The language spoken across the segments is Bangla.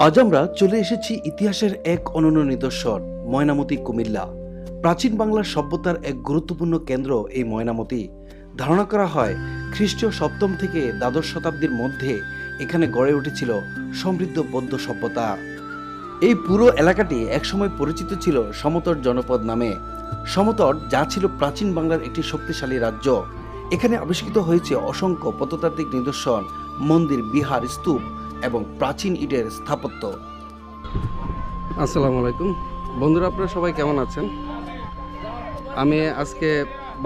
আজ আমরা চলে এসেছি ইতিহাসের এক অনন্য নিদর্শন ময়নামতি কুমিল্লা। প্রাচীন বাংলার সভ্যতার এক গুরুত্বপূর্ণ কেন্দ্র এই ময়নামতি। ধারণা করা হয় খ্রিস্টীয় সপ্তম থেকে দ্বাদশ শতাব্দীর মধ্যে এখানে গড়ে উঠেছিল সমৃদ্ধ বৌদ্ধ সভ্যতা। এই পুরো এলাকাটি একসময় পরিচিত ছিল সমতট জনপদ নামে। সমতট যা ছিল প্রাচীন বাংলার একটি শক্তিশালী রাজ্য। এখানে আবিষ্কৃত হয়েছে অসংখ্য প্রত্নতাত্ত্বিক নিদর্শন, মন্দির, বিহার, স্তূপ এবং প্রাচীন ইটের স্থাপত্য। আসসালামু আলাইকুম বন্ধুরা, আপনারা সবাই কেমন আছেন? আমি আজকে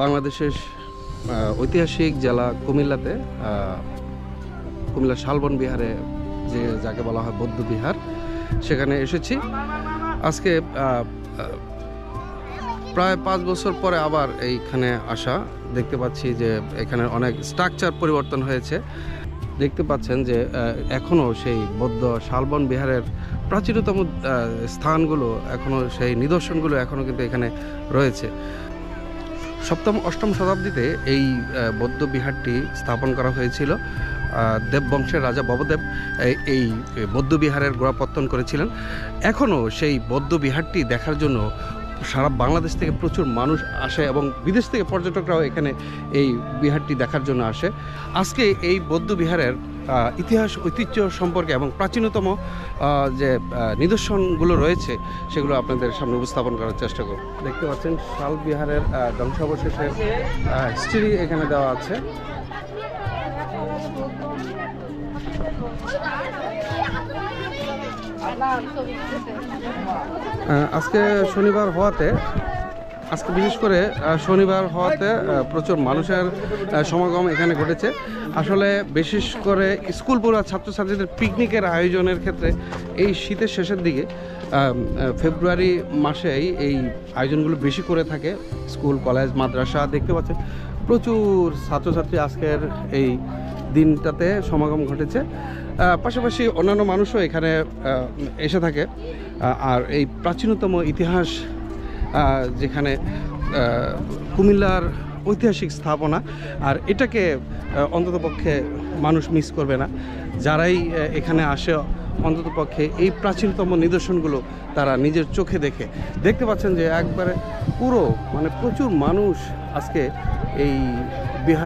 বাংলাদেশের ঐতিহাসিক জেলা কুমিল্লাতে, কুমিল্লা শালবন বিহারে, যাকে বলা হয় বৌদ্ধ বিহার, সেখানে এসেছি। আজকে প্রায় 5 বছর পরে আবার এইখানে আসা। দেখতে পাচ্ছি যে এখানে অনেক স্ট্রাকচার পরিবর্তন হয়েছে। দেখতে পাচ্ছেন যে এখনও সেই বৌদ্ধ শালবন বিহারের প্রাচীনতম স্থানগুলো, এখনও সেই নিদর্শনগুলো এখনও কিন্তু এখানে রয়েছে। সপ্তম অষ্টম শতাব্দীতে এই বৌদ্ধ বিহারটি স্থাপন করা হয়েছিল। দেববংশের রাজা ভবদেব এই বৌদ্ধ বিহারের গোড়াপত্তন করেছিলেন। এখনও সেই বৌদ্ধ বিহারটি দেখার জন্য সারা বাংলাদেশ থেকে প্রচুর মানুষ আসে এবং বিদেশ থেকে পর্যটকরাও এখানে এই বিহারটি দেখার জন্য আসে। আজকে এই বৌদ্ধ বিহারের ইতিহাস, ঐতিহ্য সম্পর্কে এবং প্রাচীনতম যে নিদর্শনগুলো রয়েছে সেগুলো আপনাদের সামনে উপস্থাপন করার চেষ্টা করব। দেখতে পাচ্ছেন শাল বিহারের ধ্বংসাবশেষের হিস্ট্রি এখানে দেওয়া আছে। আজকে শনিবার হওয়াতে, বিশেষ করে শনিবার হওয়াতে প্রচুর মানুষের সমাগম এখানে ঘটেছে। আসলে বিশেষ করে স্কুল পড়ুয়া ছাত্রছাত্রীদের পিকনিকের আয়োজনের ক্ষেত্রে এই শীতের শেষের দিকে ফেব্রুয়ারি মাসেই এই আয়োজনগুলো বেশি করে থাকে স্কুল, কলেজ, মাদ্রাসা। দেখতে পাচ্ছেন প্রচুর ছাত্রছাত্রী আজকের এই দিনটাতে সমাগম ঘটেছে। পাশাপাশি অন্যান্য মানুষও এখানে এসে থাকে। আর এই প্রাচীনতম ইতিহাস, যেখানে কুমিল্লার ঐতিহাসিক স্থাপনা, আর এটাকে অন্ততপক্ষে মানুষ মিস করবে না। যারাই এখানে আসে অন্ততপক্ষে এই প্রাচীনতম নিদর্শনগুলো তারা নিজের চোখে দেখতে পাচ্ছেন যে একবারে পুরো প্রচুর মানুষ আজকে এই